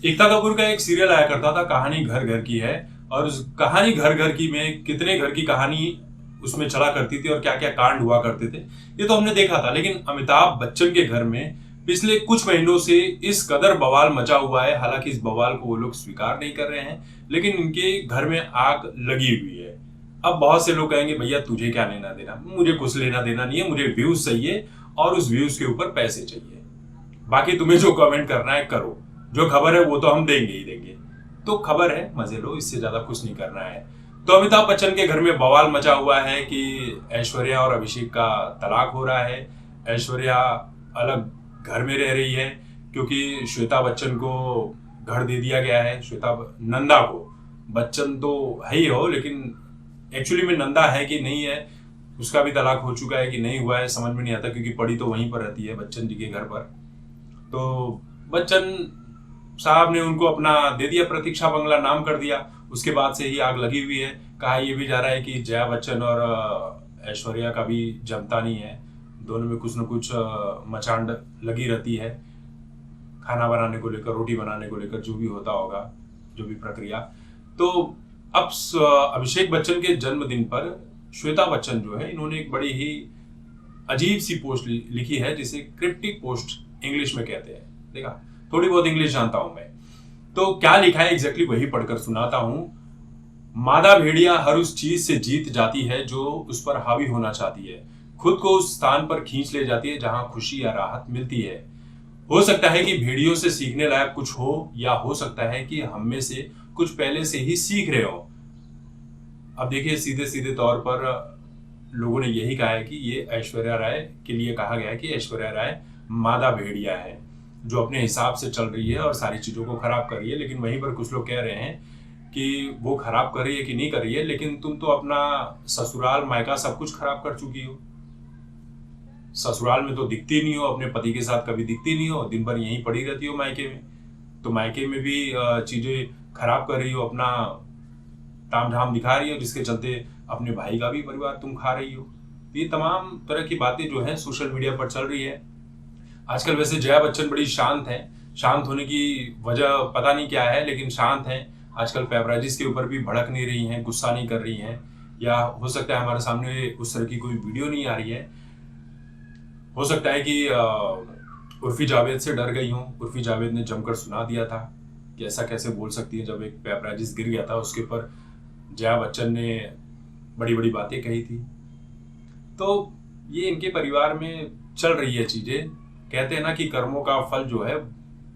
एकता कपूर का एक सीरियल आया करता था, कहानी घर घर की है। और उस कहानी घर घर की में कितने घर की कहानी उसमें चला करती थी और क्या क्या कांड हुआ करते थे, ये तो हमने देखा था। लेकिन अमिताभ बच्चन के घर में पिछले कुछ महीनों से इस कदर बवाल मचा हुआ है। हालांकि इस बवाल को वो लोग स्वीकार नहीं कर रहे हैं, लेकिन इनके घर में आग लगी हुई है। अब बहुत से लोग कहेंगे भैया तुझे क्या लेना देना, मुझे कुछ लेना देना नहीं है, मुझे व्यूज चाहिए और उस व्यूज के ऊपर पैसे चाहिए। बाकी तुम्हें जो कमेंट करना है करो, जो खबर है वो तो हम देंगे ही देंगे। तो खबर है, मजे लो, इससे ज्यादा कुछ नहीं करना है। तो अमिताभ बच्चन के घर में बवाल मचा हुआ है कि ऐश्वर्या और अभिषेक का तलाक हो रहा है। ऐश्वर्या अलग घर में रह रही है क्योंकि श्वेता बच्चन को घर दे दिया गया है। श्वेता नंदा को, बच्चन तो है ही हो लेकिन एक्चुअली में नंदा है कि नहीं है, उसका भी तलाक हो चुका है कि नहीं हुआ है समझ में नहीं आता, क्योंकि पड़ी तो वहीं पर रहती है बच्चन जी के घर पर। तो बच्चन साहब ने उनको अपना दे दिया, प्रतीक्षा बंगला नाम कर दिया। उसके बाद से ही आग लगी हुई है। कहा ये भी जा रहा है कि जया बच्चन और ऐश्वर्या का भी जमता नहीं है, दोनों में कुछ न कुछ मचांड लगी रहती है, खाना बनाने को लेकर, रोटी बनाने को लेकर, जो भी होता होगा, जो भी प्रक्रिया। तो अब अभिषेक बच्चन के जन्मदिन पर श्वेता बच्चन जो है, इन्होंने एक बड़ी ही अजीब सी पोस्ट लिखी है जिसे क्रिप्टिक पोस्ट इंग्लिश में कहते हैं। देखा, थोड़ी बहुत इंग्लिश जानता हूं मैं। तो क्या लिखा है एग्जैक्टली वही पढ़कर सुनाता हूं। मादा भेड़िया हर उस चीज से जीत जाती है जो उस पर हावी होना चाहती है, खुद को उस स्थान पर खींच ले जाती है जहां खुशी या राहत मिलती है। हो सकता है कि भेड़ियों से सीखने लायक कुछ हो, या हो सकता है कि हम में से कुछ पहले से ही सीख रहे हो। अब देखिए, सीधे सीधे तौर पर लोगों ने यही कहा है कि ये ऐश्वर्या राय के लिए कहा गया है कि ऐश्वर्या राय मादा भेड़िया है जो अपने हिसाब से चल रही है और सारी चीजों को खराब कर रही है। लेकिन वहीं पर कुछ लोग कह रहे हैं कि वो खराब कर रही है कि नहीं कर रही है, लेकिन तुम तो अपना ससुराल मायका सब कुछ खराब कर चुकी हो। ससुराल में तो दिखती नहीं हो, अपने पति के साथ कभी दिखती नहीं हो, दिन भर यहीं पड़ी रहती हो मायके में। तो मायके में भी चीजें खराब कर रही हो, अपना ताम झाम दिखा रही हो, जिसके चलते अपने भाई का भी परिवार तुम खा रही हो। ये तमाम तरह की बातें जो है सोशल मीडिया पर चल रही है आजकल। वैसे जया बच्चन बड़ी शांत है, शांत होने की वजह पता नहीं क्या है, लेकिन शांत है आजकल। पेपराजिस के ऊपर भी भड़क नहीं रही हैं, गुस्सा नहीं कर रही हैं, या हो सकता है हमारे सामने उस तरह की कोई वीडियो नहीं आ रही है। हो सकता है कि उर्फी जावेद से डर गई हूँ। उर्फी जावेद ने जमकर सुना दिया था कि ऐसा कैसे बोल सकती है। जब एक पेपराजिस गिर गया था उसके ऊपर जया बच्चन ने बड़ी बड़ी बातें कही थी। तो ये इनके परिवार में चल रही है चीजें। कहते हैं ना कि कर्मों का फल जो है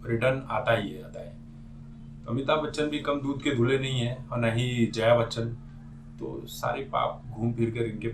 रिटर्न आता ही आता है। तो अमिताभ बच्चन भी कम दूध के धुले नहीं है और न ही जया बच्चन। तो सारे पाप घूम फिर कर इनके